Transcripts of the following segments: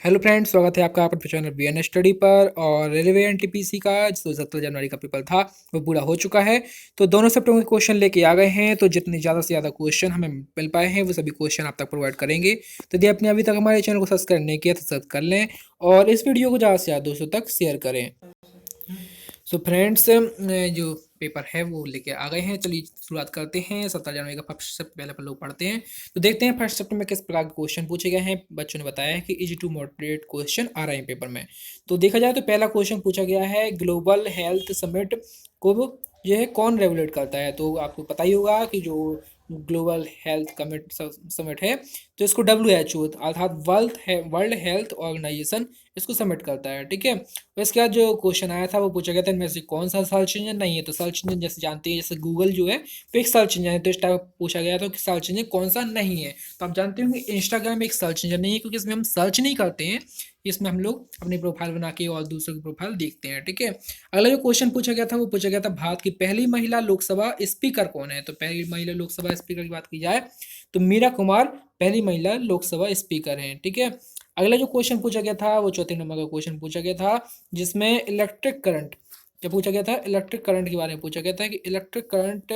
Hello friends, स्वागत है आपका अपने चैनल वीएन स्टडी पर। और रेलवे एनटीपीसी का जो 17 जनवरी का पेपर था वो पूरा हो चुका है। तो दोनों सेप्टेम्बर के क्वेश्चन लेके आ गए हैं। तो जितने ज़्यादा से ज़्यादा क्वेश्चन हमें मिल पाए हैं वो सभी क्वेश्चन आप तक प्रोवाइड करेंगे। तो यदि आपने अभी तक हमारे चैनल को सब्सक्राइब नहीं किया तो सब्सक्राइब कर लें और इस वीडियो को ज़्यादा से ज़्यादा दोस्तों तक शेयर करें। सो फ्रेंड्स, जो पेपर है वो लेके आ गए हैं। चलिए शुरुआत करते हैं। 17 जनवरी का फर्स्ट सबसे पहले अपन लोग पढ़ते हैं। तो देखते हैं फर्स्ट चैप्टर में किस प्रकार के क्वेश्चन पूछे गए हैं। बच्चों ने बताया है कि इजी टू मॉडरेट क्वेश्चन आ रहे हैं पेपर में। तो देखा जाए तो पहला क्वेश्चन पूछा गया है, ग्लोबल हेल्थ समिट को जो है कौन रेगुलेट करता है। तो आपको पता ही होगा कि जो ग्लोबल हेल्थ कमिट समिट है तो इसको WHO अर्थात वर्ल्ड हेल्थ ऑर्गेनाइजेशन इसको सबमिट करता है। ठीक है। और इसके बाद जो क्वेश्चन आया था वो पूछा गया था इनमें से कौन सा सर्च इंजन नहीं है। तो सर्च इंजन जैसे जानते हैं, जैसे गूगल जो है वो एक सर्च इंजन है। तो इस टाइप पूछा गया था कि सर्च इंजन कौन सा नहीं है। तो आप जानते होंगे इंस्टाग्राम एक सर्च इंजन नहीं है, क्योंकि इसमें हम सर्च नहीं करते हैं, इसमें हम लोग अपनी प्रोफाइल बना के और दूसरों की प्रोफाइल देखते हैं। ठीक है। अगला जो क्वेश्चन पूछा गया था वो पूछा गया था भारत की पहली महिला लोकसभा स्पीकर कौन है। तो पहली महिला लोकसभा स्पीकर की बात की जाए तो मीरा कुमार पहली महिला लोकसभा स्पीकर हैं। ठीक है। अगला जो क्वेश्चन पूछा गया था वो चौथे नंबर का क्वेश्चन पूछा गया था, जिसमें इलेक्ट्रिक करंट क्या पूछा गया था, इलेक्ट्रिक करंट के बारे में पूछा गया था कि इलेक्ट्रिक करंट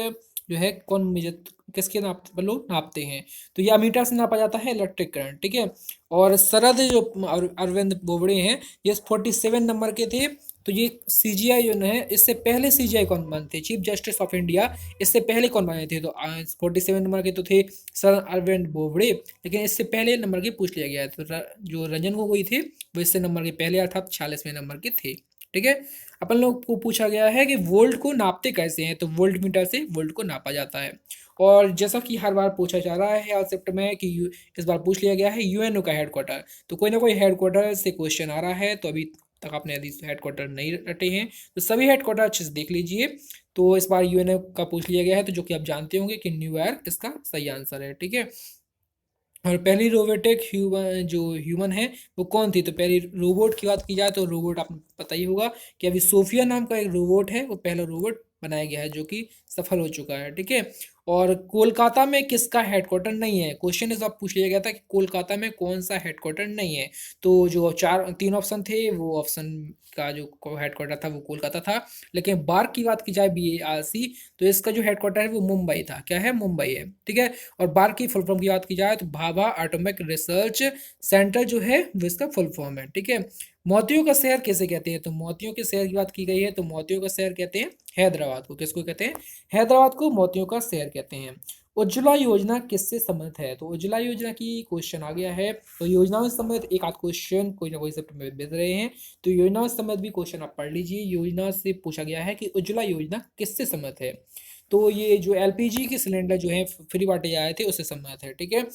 जो है कौन मेजर किसके लोग नापते हैं। तो ये अमीटर से नापा जाता है इलेक्ट्रिक करंट। ठीक है। और शरद जो अरविंद बोबड़े हैं ये 47 नंबर के थे। तो ये सीजीआई जो है, इससे पहले सीजीआई कौन बने थे, चीफ जस्टिस ऑफ इंडिया, इससे पहले कौन बने थे। तो 47 नंबर के तो थे सर अरविंद बोबड़े, लेकिन इससे पहले नंबर के पूछ लिया गया है। तो जो रंजन गोगोई थे वो इससे नंबर के पहले अर्थात 46वें नंबर के थे। ठीक है। अपन लोग को पूछा गया है कि वोल्ट को नापते कैसे हैं। तो वोल्ट मीटर से वोल्ट को नापा जाता है। और जैसा कि हर बार पूछा जा रहा है हर शिफ्ट में कि इस बार पूछ लिया गया है यूएनओ का हेडक्वार्टर। तो कोई ना कोई हेडक्वार्टर से क्वेश्चन आ रहा है। तो अभी तक आपने यदि हेडक्वार्टर नहीं रटे हैं तो सभी हेडक्वार्टर अच्छे से देख लीजिए। तो इस बार यूएनओ का पूछ लिया गया है, तो जो कि आप जानते होंगे कि न्यूयॉर्क इसका सही आंसर है। ठीक है। और पहली रोबोटिक ह्यूमन है वो कौन थी। तो पहली रोबोट की बात की जाए तो रोबोट आपको पता ही होगा कि अभी सोफिया नाम का एक रोबोट है, वो पहला रोबोट बनाया गया है जो कि सफल हो चुका है। ठीक है। और कोलकाता में किसका हेडक्वार्टर नहीं है। क्वेश्चन इस बार पूछ लिया गया था कि कोलकाता में कौन सा हेडक्वार्टर नहीं है। तो जो तीन ऑप्शन थे वो ऑप्शन का जो हेडक्वार्टर था वो कोलकाता था। लेकिन बार की बात की जाए BARC, तो इसका जो हेडक्वार्टर है वो मुंबई था। क्या है, मुंबई है। ठीक है। और बार की फुल फॉर्म की बात की जाए तो भाभा एटॉमिक रिसर्च सेंटर जो है वो इसका फुल फॉर्म है। ठीक है। मोतियों का शहर किसे कहते हैं। तो मोतियों के शहर की बात की गई है तो मोतियों का शहर कहते हैं हैदराबाद को। किसको कहते हैं, हैदराबाद को मोतियों का शहर कहते हैं। उज्ज्वला योजना किससे संबंधित है। तो उज्ज्वला योजना की क्वेश्चन आ गया है। तो योजनाओं से संबंधित एक आध क्वेश्चन कोई ना कोई सब्जेक्ट में भेज रहे हैं। तो योजनाओं से संबंधित भी क्वेश्चन आप पढ़ लीजिए। योजना से पूछा गया है कि उज्ज्वला योजना किससे संबंधित है। तो ये जो LPG के सिलेंडर जो है फ्री बांटे जाए थे उससे संबंधित है। ठीक है।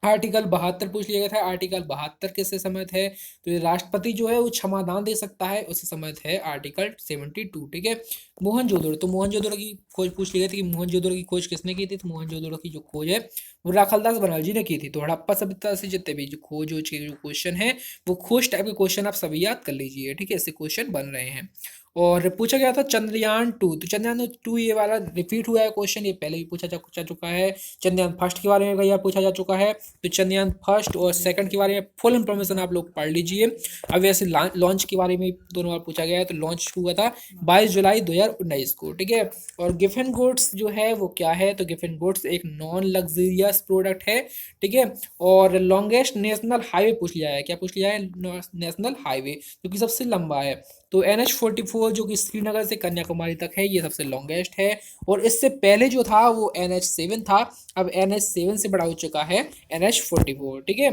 आर्टिकल 72 पूछ लिया गया था, आर्टिकल 72 किससे संबंधित है। तो ये राष्ट्रपति जो है वो क्षमादान दे सकता है, उससे संबंधित है आर्टिकल 72। ठीक है। मोहनजोदड़ो, तो मोहनजोदड़ो की खोज पूछ ली गई थी कि मोहनजोदड़ो की खोज किसने की थी। तो मोहनजोदड़ो की जो खोज है वो राखालदास बनर्जी ने की थी। तो हड़प्पा सभ्यता से जितने भी जो खोज के जो क्वेश्चन है वो खोज टाइप के क्वेश्चन आप सभी याद कर लीजिए। ठीक है। ऐसे क्वेश्चन बन रहे हैं। और पूछा गया था चंद्रयान 2। तो चंद्रयान 2 ये वाला रिपीट हुआ है क्वेश्चन, ये पहले भी पूछा जा चुका है। चंद्रयान फर्स्ट के बारे में कई बार पूछा जा चुका है। तो चंद्रयान फर्स्ट और सेकंड के बारे में फुल इंफॉर्मेशन आप लोग पढ़ लीजिए। अब वैसे लॉन्च के बारे में दोनों बार पूछा गया है। तो लॉन्च हुआ था 22 जुलाई 2019 को। ठीक है। और गिफन गुड्स जो है वो क्या है। तो गिफन गुड्स एक नॉन लग्जरियस प्रोडक्ट है। ठीक है। और लॉन्गेस्ट नेशनल हाईवे पूछ लिया है। क्या पूछ लिया है, नेशनल हाईवे जो कि सबसे लंबा है। तो NH44 जो कि श्रीनगर से कन्याकुमारी तक है ये सबसे लॉन्गेस्ट है। और इससे पहले जो था वो NH7 था, अब NH7 से बड़ा हो चुका है NH44। ठीक है।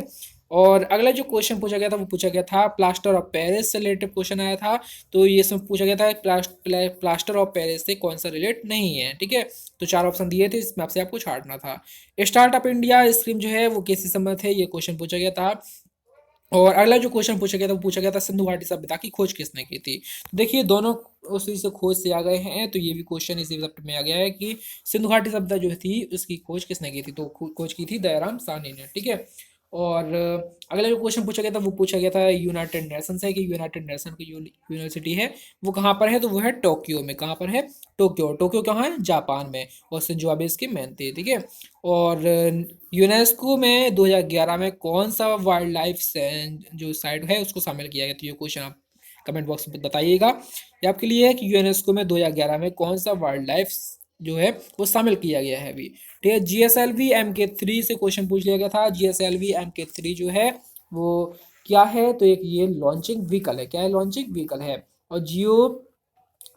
और अगला जो क्वेश्चन पूछा गया था वो पूछा गया था प्लास्टर ऑफ पेरिस से रिलेटेड क्वेश्चन आया था। तो ये सब पूछा गया था प्लास्टर ऑफ पेरिस से कौन सा रिलेट नहीं है। ठीक है। तो 4 ऑप्शन दिए थे, इसमें आपसे आपको छांटना था। स्टार्टअप इंडिया स्कीम जो है वो किससे संबंधित है, ये क्वेश्चन पूछा गया था। और अगला जो क्वेश्चन पूछा गया था वो पूछा गया था सिंधु घाटी सभ्यता की खोज किसने की थी। तो देखिए दोनों उसी से खोज से आ गए हैं। तो ये भी क्वेश्चन इसी सब्जेक्ट में आ गया है कि सिंधु घाटी सभ्यता जो थी उसकी खोज किसने की थी। तो खोज की थी दयाराम साहनी ने। ठीक है। और अगला जो क्वेश्चन पूछा गया था वो पूछा गया था यूनाइटेड नेशन से कि यूनाइटेड नेशन की यूनिवर्सिटी है वो कहाँ पर है, तो वो है टोक्यो में। कहाँ पर है? टोक्यो। टोक्यो कहाँ है? जापान में। और शिंजो आबे इसके मेन थे, ठीक है। और यूनेस्को में 2011 में कौन सा वाइल्ड लाइफ जो साइट है उसको शामिल किया गया? तो ये क्वेश्चन आप कमेंट बॉक्स में बताइएगा। ये आपके लिए है कि यूनेस्को में 2011 में कौन सा वाइल्ड लाइफ जो है वो शामिल किया गया है अभी, ठीक है। GSLV-MK3 से क्वेश्चन पूछ लिया गया था। GSLV-MK3 जो है वो क्या है, तो एक ये लॉन्चिंग व्हीकल है। क्या है? लॉन्चिंग व्हीकल है। और जियो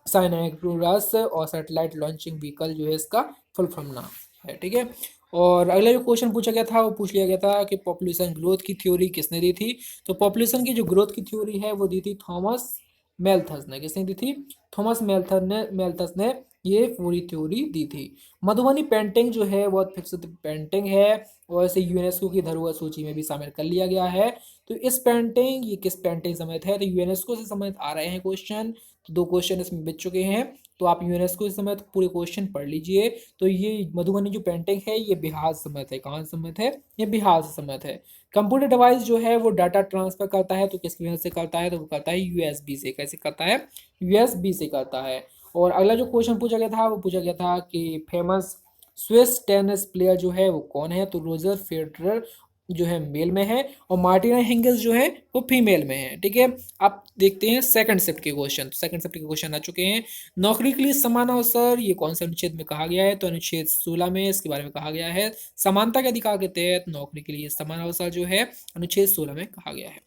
साइनैक्रोरस और सैटेलाइट लॉन्चिंग व्हीकल जो है इसका फुल फॉर्म नाम है, ठीक है। और अगला जो क्वेश्चन पूछा गया था वो पूछ लिया गया था कि पॉपुलेशन ग्रोथ की थ्योरी किसने दी थी? तो पॉपुलेशन की जो ग्रोथ की थ्योरी है वो दी थी थॉमस मेल्थस ने। किसने दी थी? थॉमस मेल्थस ने ये पूरी थ्योरी दी थी। मधुबनी पेंटिंग जो है बहुत प्रसिद्ध पेंटिंग है और इसे यूनेस्को की धरोहर सूची में भी शामिल कर लिया गया है। तो इस पेंटिंग, ये किस पेंटिंग समेत है? तो यूनेस्को से समेत आ रहे हैं क्वेश्चन। तो 2 क्वेश्चन इसमें बच चुके हैं। तो आप यूनेस्को से समेत पूरे क्वेश्चन पढ़ लीजिए। तो ये मधुबनी जो पेंटिंग है ये बिहार से समेत है। कहाँ से समेत है? ये बिहार से समेत है। कंप्यूटर डिवाइस जो है वो डाटा ट्रांसफर करता है, तो किसकी वजह से करता है? तो वो करता है यूएसबी से। कैसे करता है? यूएसबी से करता है। और अगला जो क्वेश्चन पूछा गया था वो पूछा गया था कि फेमस स्विस टेनिस प्लेयर जो है वो कौन है? तो रोजर फेडरर जो है मेल में है और मार्टिना हिंगिस जो है वो फीमेल में है, ठीक है। आप देखते हैं सेकंड शिफ्ट के क्वेश्चन। सेकंड शिफ्ट के क्वेश्चन आ चुके हैं। नौकरी के लिए समान अवसर ये कौन से अनुच्छेद में कहा गया है? तो अनुच्छेद 16 में इसके बारे में कहा गया है। समानता के अधिकार के तहत नौकरी के लिए समान अवसर जो है अनुच्छेद 16 में कहा गया है।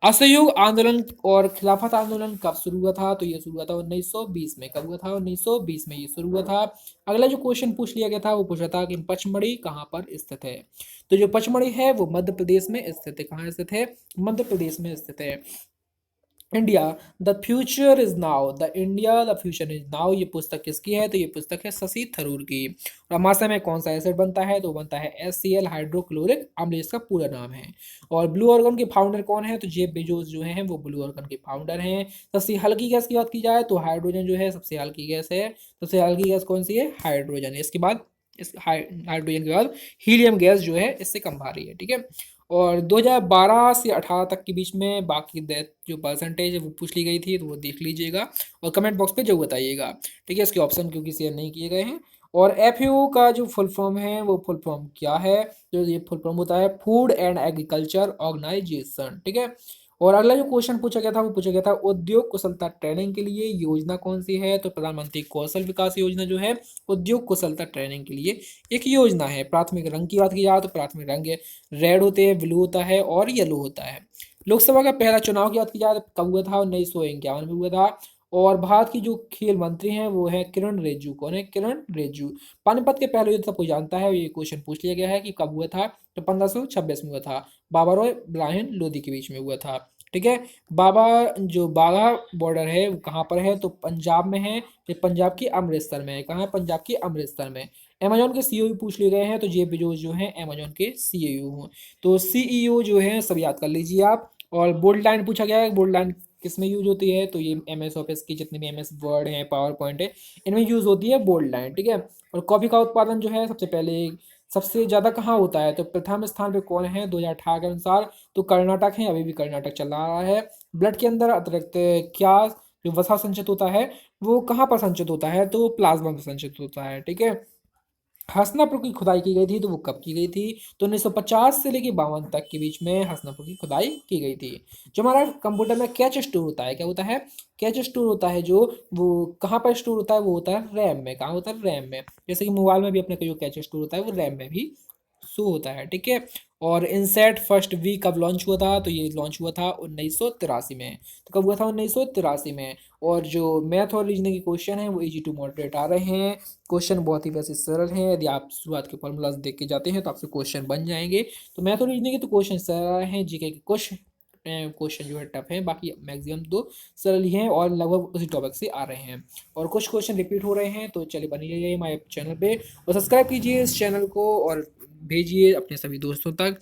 असहयोग आंदोलन और खिलाफत आंदोलन कब शुरू हुआ था? तो ये शुरू हुआ था 1920 में। कब हुआ था? 1920 में ये शुरू हुआ था। अगला जो क्वेश्चन पूछ लिया गया था वो पूछा था कि पचमढ़ी कहाँ पर स्थित है? तो जो पचमढ़ी है वो मध्य प्रदेश में स्थित है। कहाँ स्थित है? मध्य प्रदेश में स्थित है। India the future is now, the India the future is now ये पुस्तक किसकी है? तो ये पुस्तक है शशि थरूर की। और अमाशय में कौन सा एसिड बनता है? तो बनता है HCl हाइड्रोक्लोरिक अम्ल, इसका पूरा नाम है। और ब्लू ऑर्गन के फाउंडर कौन है? तो जेफ बेजोस जो है वो ब्लू ऑर्गन के फाउंडर हैं। सबसे हल्की गैस की बात की जाए तो हाइड्रोजन जो है सबसे हल्की गैस है। सबसे हल्की गैस कौन सी है? हाइड्रोजन। इसके बाद इस हाइड्रोजन के बाद हीलियम गैस जो है इससे कम भारी है, ठीक है। और 2012 से 18 तक के बीच में बाकी डेथ जो परसेंटेज है वो पूछ ली गई थी, तो वो देख लीजिएगा और कमेंट बॉक्स पे जरूर बताइएगा, ठीक है। इसके ऑप्शन क्योंकि शेयर नहीं किए गए हैं। और FAO का जो फुल फॉर्म है वो फुल फॉर्म क्या है? जो ये फुल फॉर्म होता है फूड एंड एग्रीकल्चर ऑर्गेनाइजेशन, ठीक है। और अगला जो क्वेश्चन पूछा गया था वो पूछा गया था उद्योग कुशलता ट्रेनिंग के लिए योजना कौन सी है? तो प्रधानमंत्री कौशल विकास योजना जो है उद्योग कुशलता ट्रेनिंग के लिए एक योजना है। प्राथमिक रंग की बात की जाए तो प्राथमिक रंग रेड होते हैं, ब्लू होता है और येलो होता है। लोकसभा का पहला चुनाव की बात की जाए तो कब हुआ था? 1951 में हुआ था। और भारत की जो खेल मंत्री हैं वो है किरण रिजिजू। कौन है? किरण रिजिजू। पानीपत के पहले युद्ध सबको जानता है, ये क्वेश्चन पूछ लिया गया है कि कब हुआ था? तो 1526 में हुआ था। बाबा ब्रायन लोधी के बीच में हुआ था, ठीक है। बाबा जो बाघा बॉर्डर है वो कहाँ पर है? तो पंजाब में है। ये पंजाब की अमृतसर में है। कहाँ है? पंजाब की अमृतसर में। अमेजोन के CEO भी पूछ लिए गए हैं, तो जेफ बेजोस जो है अमेजोन के CEO हैं। तो CEO जो है सब याद कर लीजिए आप। और बोल्ड लाइन पूछा गया है, बोल्ड लाइन किस में यूज होती है? तो ये MS ऑफिस की जितने भी MS वर्ड है, पावर पॉइंट है, इनमें यूज होती है बोल्ड लाइन, ठीक है। और कॉफी का उत्पादन जो है सबसे पहले सबसे ज़्यादा कहाँ होता है? तो प्रथम स्थान पे कौन है 2018 के अनुसार? तो कर्नाटक है, अभी भी कर्नाटक चल रहा है। ब्लड के अंदर अतिरिक्त क्या जो वसा संचित होता है वो कहाँ पर संचित होता है? तो प्लाज्मा में संचित होता है, ठीक है। हसनापुर की खुदाई की गई थी, तो वो कब की गई थी? तो 1950 से लेके 52 तक के बीच में हसनापुर की खुदाई की गई थी। जो हमारा कंप्यूटर में कैच स्टोर होता है, क्या होता है? कैच स्टोर होता है जो वो कहाँ पर स्टोर होता है? वो होता है रैम में। कहाँ होता है? रैम में। जैसे कि मोबाइल में भी अपने का जो कैच स्टोर होता है वो रैम में भी शो होता है, ठीक है। और इनसेट फर्स्ट वी कब लॉन्च हुआ था? तो ये लॉन्च हुआ था 1983 में। तो कब हुआ था? 1983 में। और जो मैथ और रीजनिंग के क्वेश्चन हैं वो इजी टू मॉडरेट आ रहे हैं। क्वेश्चन बहुत ही वैसे सरल हैं, यदि आप शुरुआत के फॉर्मूलाज देख के जाते हैं तो आपसे क्वेश्चन बन जाएंगे। तो मैथ और रीजनिंग के तो क्वेश्चन सरल हैं, जीके के कुछ क्वेश्चन जो है टफ है, बाकी मैक्सिमम तो सरल ही हैं और लगभग उसी टॉपिक से आ रहे हैं। और कुछ क्वेश्चन रिपीट हो रहे हैं, तो चलिए बनी रहिए हमारे चैनल पे और सब्सक्राइब कीजिए इस चैनल को और भेजिए अपने सभी दोस्तों तक।